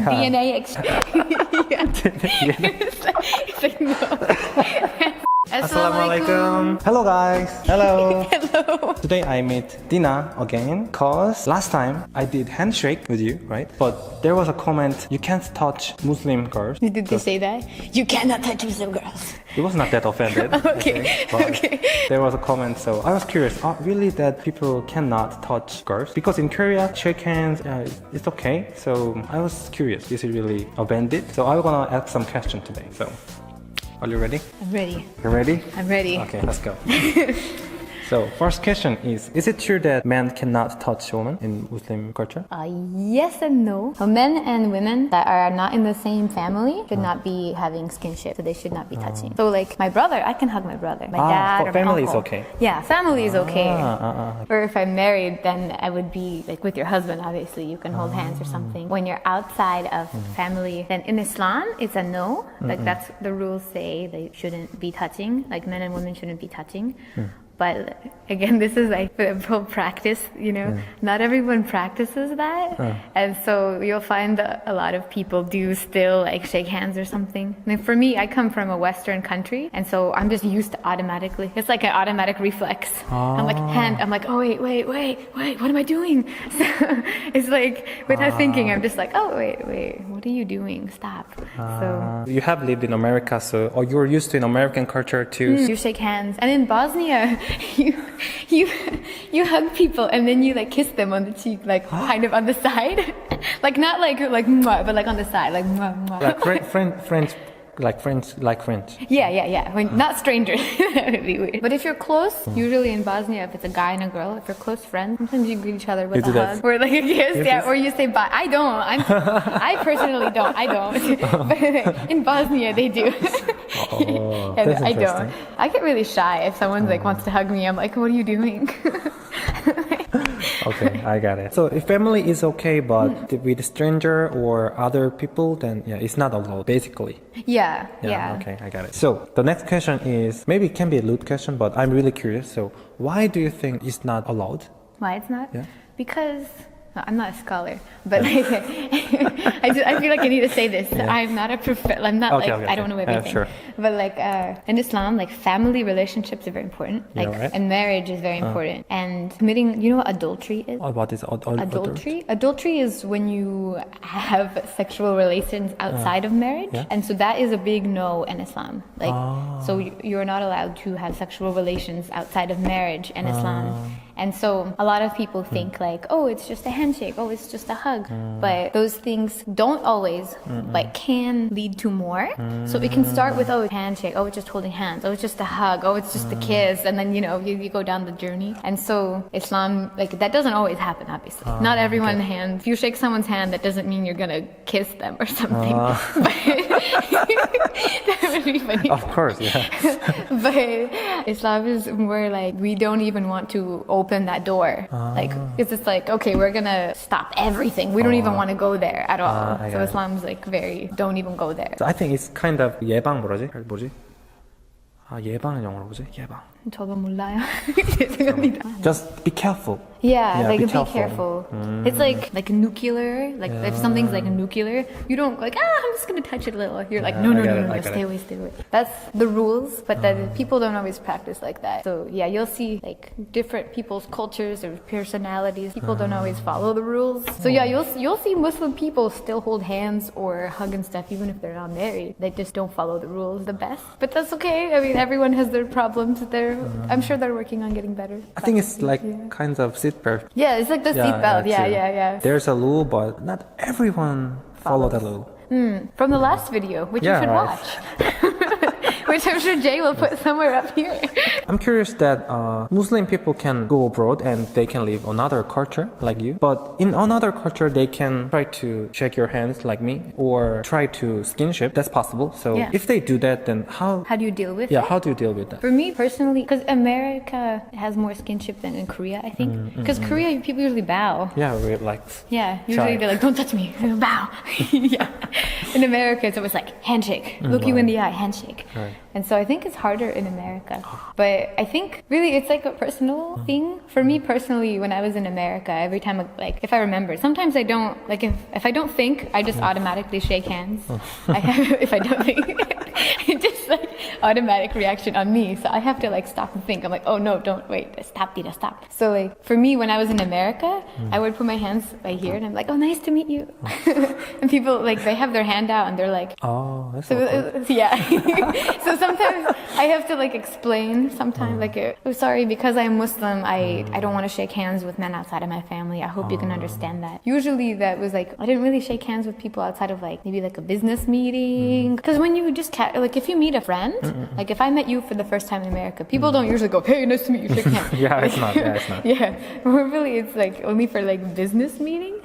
DNA It's like no. Assalamualaikum. Hello guys. Hello. Hello. Today I meet Dina again cause last time I did handshake with you, right? But there was a comment you can't touch Muslim girls. Did they say that? You cannot touch Muslim girls. It was not that offended. Okay. But there was a comment, so I was curious. Really, that people cannot touch girls? Because in Korea, shake hands, it's okay. So I was curious. Is it really offended? So I'm gonna ask some questions today. So, are you ready? I'm ready. You ready? I'm ready. Okay, let's go. So, first question is it true that men cannot touch women in Muslim culture? Yes and no. So men and women that are not in the same family should not be having skinship, so they should not be touching. So like my brother, I can hug my brother. My dad or family my uncle. is okay. Yeah, family is okay. Or if I'm married, then I would be like with your husband, obviously. You can hold hands or something. When you're outside of family, then in Islam, it's a no. Like that's the rules say they shouldn't be touching. Like men and women shouldn't be touching. But again, this is like the full practice, you know. Not everyone practices that. And so you'll find that a lot of people do still like shake hands or something. Like for me, I come from a Western country. And so I'm just used to automatically. It's like an automatic reflex. I'm like, I'm like, oh, wait, what am I doing? So it's like, without thinking, I'm just like, oh, wait, what are you doing? Stop. So you have lived in America, so you're used to in American culture too. you shake hands. And in Bosnia, you hug people and then you like kiss them on the cheek, like kind of on the side, like not like mwah, but like on the side, like mwah, mwah. Like French. Yeah. When, not strangers. That would be weird. But if you're close, usually in Bosnia, if it's a guy and a girl, if you're close friends, sometimes you greet each other with a hug or like a kiss, or you say bye. I personally don't. But in Bosnia, they do. That's I don't. I get really shy if someone like wants to hug me. I'm like, what are you doing? Okay, I got it. So if family is okay, but with a stranger or other people, then it's not allowed, basically. Yeah. Okay, I got it. So the next question is, maybe it can be a lewd question, but I'm really curious. So why do you think it's not allowed? Why it's not? Yeah. Because I'm not a scholar, but like, I feel like I need to say this. Yeah. I'm not a I'm not okay. I don't know everything. Sure. But like in Islam, like family relationships are very important. Like and marriage is very important. And committing, you know what adultery is? What is adultery? Adultery is when you have sexual relations outside of marriage, and so that is a big no in Islam. Like so you're not allowed to have sexual relations outside of marriage in Islam. And so a lot of people think like, oh, it's just a handshake, oh, it's just a hug. But those things don't always, like can lead to more. So it can start with, oh, handshake, oh, it's just holding hands, oh, it's just a hug, oh, it's just a kiss. And then, you go down the journey. And so Islam, like that doesn't always happen, obviously. Not everyone's hand. If you shake someone's hand, that doesn't mean you're going to kiss them or something. That would be funny. Of course, yeah. But Islam is more like, we don't even want to open that door. Like, it's just like, okay, we're gonna stop everything. We don't even want to go there at all. So Islam's like don't even go there. So I think it's kind of 예방 뭐지? 예방은 영어로 뭐지? 예방. 저도 몰라요. 죄송합니다. Just be careful. Yeah, like be careful. It's like nuclear. Like if something's like nuclear, you don't like I'm just gonna touch it a little. You're like no, stay away. That's the rules, but then people don't always practice like that. So yeah, you'll see like different people's cultures or personalities. People don't always follow the rules. So yeah, you'll see Muslim people still hold hands or hug and stuff even if they're not married. They just don't follow the rules the best. But that's okay. I mean, everyone has their problems. I'm sure they're working on getting better. I think it's like kind of seatbelt. Yeah, it's like the seatbelt. Yeah. There's a rule, but not everyone follow the rule. From the last video, which you should watch. Which I'm sure Jay will put somewhere up here. I'm curious that Muslim people can go abroad and they can live another culture like you. But in another culture, they can try to shake your hands like me or try to skinship. That's possible. So if they do that, then how do you deal with it? Yeah, how do you deal with that? For me personally, because America has more skinship than in Korea, I think. Because Korea, people usually bow. Yeah, we're like usually they're like, don't touch me, bow. Yeah. In America, it's always like handshake, look you in the eye, handshake. Right. And so I think it's harder in America. But I think really it's like a personal thing. For me personally, when I was in America, every time, like, if I remember, sometimes I don't, like, if I don't think, I just automatically shake hands. If I don't think, it's just like automatic reaction on me. So I have to like stop and think. I'm like, oh no, don't wait, stop, Dita, stop. So like for me, when I was in America, I would put my hands right here and I'm like, oh, nice to meet you. And people like, they have their hand out and they're like, oh, that's so awkward. yeah. So sometimes I have to like explain sometimes like, oh, sorry, because I'm Muslim, I don't want to shake hands with men outside of my family. I hope you can understand that. Usually that was like, I didn't really shake hands with people outside of like maybe like a business meeting. Because when you just like if you meet a friend, like if I met you for the first time in America, people don't usually go, hey, nice to meet you, shake hands. Yeah, it's not. Yeah, it's not. Yeah, really, it's like only for like business meeting.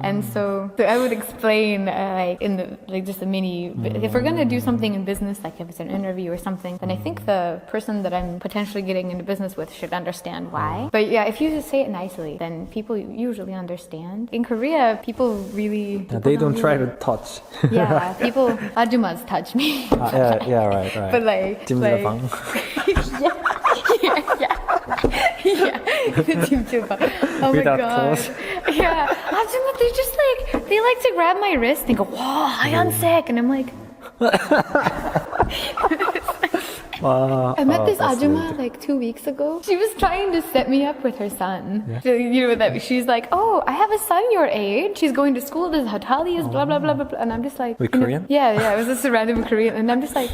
And so I would explain like in the like just a mini. If we're gonna do something in business, like if it's an interview or something, then I think the person that I'm potentially getting into business with should understand why. But yeah, if you just say it nicely, then people usually understand. In Korea, people really They don't try to touch. Yeah, people ajumas touch me. Yeah, right. But like, 찜질방. yeah. Oh my Without god. clothes. Yeah. Ajuma, they like to grab my wrist and go, "Wow, hayansek," and I'm like, I met this ajuma like 2 weeks ago. She was trying to set me up with her son. Yeah. So, you know that she's like, "Oh, I have a son your age. He's going to school. This Hatali is blah blah blah blah blah." And I'm just like, With Korean? Yeah. I was just surrounded with Korean, and I'm just like,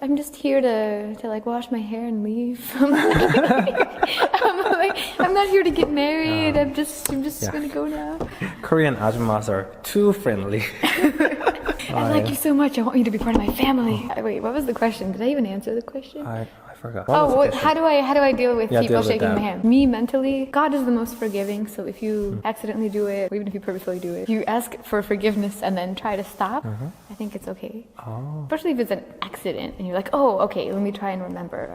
I'm just here to like wash my hair and leave. I'm like, I'm not here to get married. I'm just gonna go now. Korean ajumas are too friendly. I like you so much. I want you to be part of my family. Wait, what was the question? Did I even answer the question? I forgot. How do I deal with people deal with shaking that. my hand? Me mentally, God is the most forgiving. So if you accidentally do it, or even if you purposefully do it, you ask for forgiveness and then try to stop. I think it's okay. Especially if it's an accident and you're like, oh, okay, let me try and remember.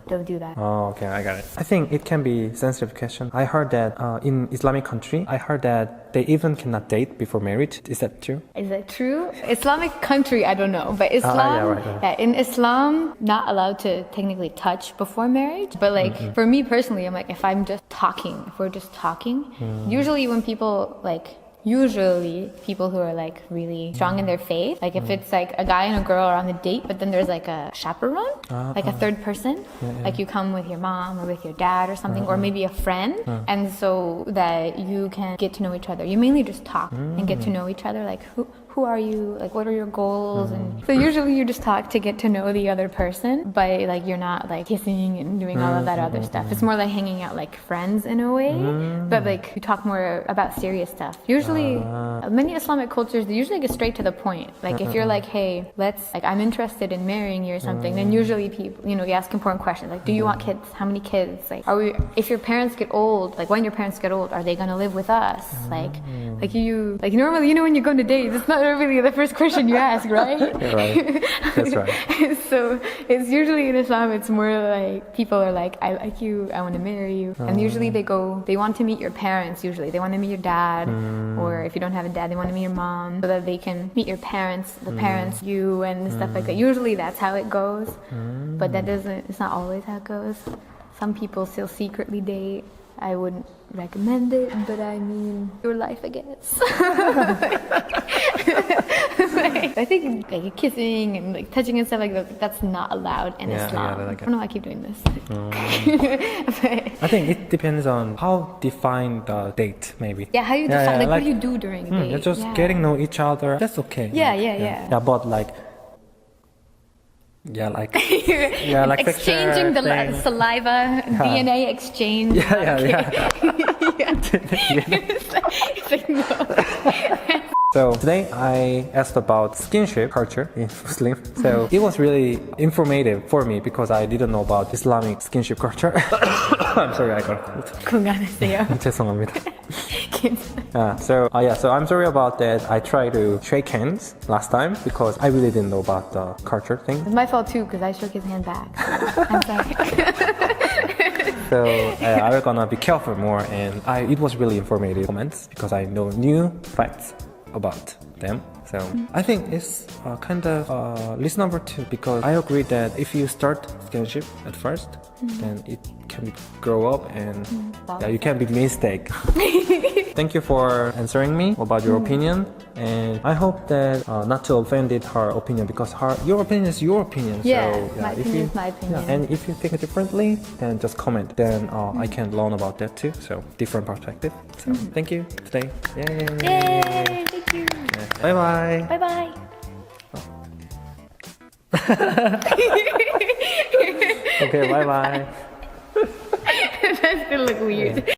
Don't do that. Oh, okay, I got it. I think it can be sensitive question. I heard that in Islamic country, I heard that they even cannot date before marriage. Is that true? Is that true? Islamic country, I don't know, but Islam, right. in Islam, not allowed to technically touch before marriage. But like for me personally, I'm like, if we're just talking, usually when people people who are like really strong in their faith, like if it's like a guy and a girl are on a date, but then there's like a chaperone, like a third person, like you come with your mom or with your dad or something, or maybe a friend, and so that you can get to know each other. You mainly just talk and get to know each other, like who are you, like what are your goals, and so usually you just talk to get to know the other person, but like you're not like kissing and doing all of that other stuff. It's more like hanging out like friends in a way, but like you talk more about serious stuff. Usually many Islamic cultures, they usually get straight to the point. Like if you're like, hey, I'm interested in marrying you or something, then usually people, you ask important questions like, do you want kids? How many kids? Like, if your parents get old, like when your parents get old, are they gonna live with us? Like normally, when you go on a date, it's not really the first question you ask, right? Yeah, right. That's right. So it's usually in Islam, it's more like people are like, I like you, I want to marry you, and usually they want to meet your parents. Usually they want to meet your dad, or if you don't have a dad, they want to meet your mom, so that they can meet your parents, the parents, you, and stuff like that. Usually that's how it goes, but it's not always how it goes. Some people still secretly date. I wouldn't recommend it, but I mean, your life, I guess. I think like kissing and like touching and stuff like that, that's not allowed in Islam. I don't know why I keep doing this. I think it depends on how define the date, maybe. Yeah, how you define, what do you do during a date? Just getting to know each other, that's okay. Yeah, but like exchanging the saliva, DNA exchange. It's like, no. So today I asked about skinship culture in Muslim. So it was really informative for me because I didn't know about Islamic skinship culture. I'm sorry, I got a cold. 건강하세요. 죄송합니다. So I'm sorry about that. I tried to shake hands last time because I really didn't know about the culture thing. It's my fault too because I shook his hand back. I'm sorry. So I'm gonna be careful more, and it was really informative comments because I know new facts about them. So I think it's kind of reasonable too, because I agree that if you start friendship at first, then it can grow up and yeah, you can be mistake. Thank you for answering me about your opinion, and I hope that not to offended her opinion, because your opinion is your opinion. Yeah, so, my opinion is my opinion. Yeah, and if you think differently, then just comment. Then I can learn about that too. So different perspective. So thank you today. Yay! Yay! Thank you. Yeah. Bye bye. Bye bye. Okay, bye bye. That's gonna look weird.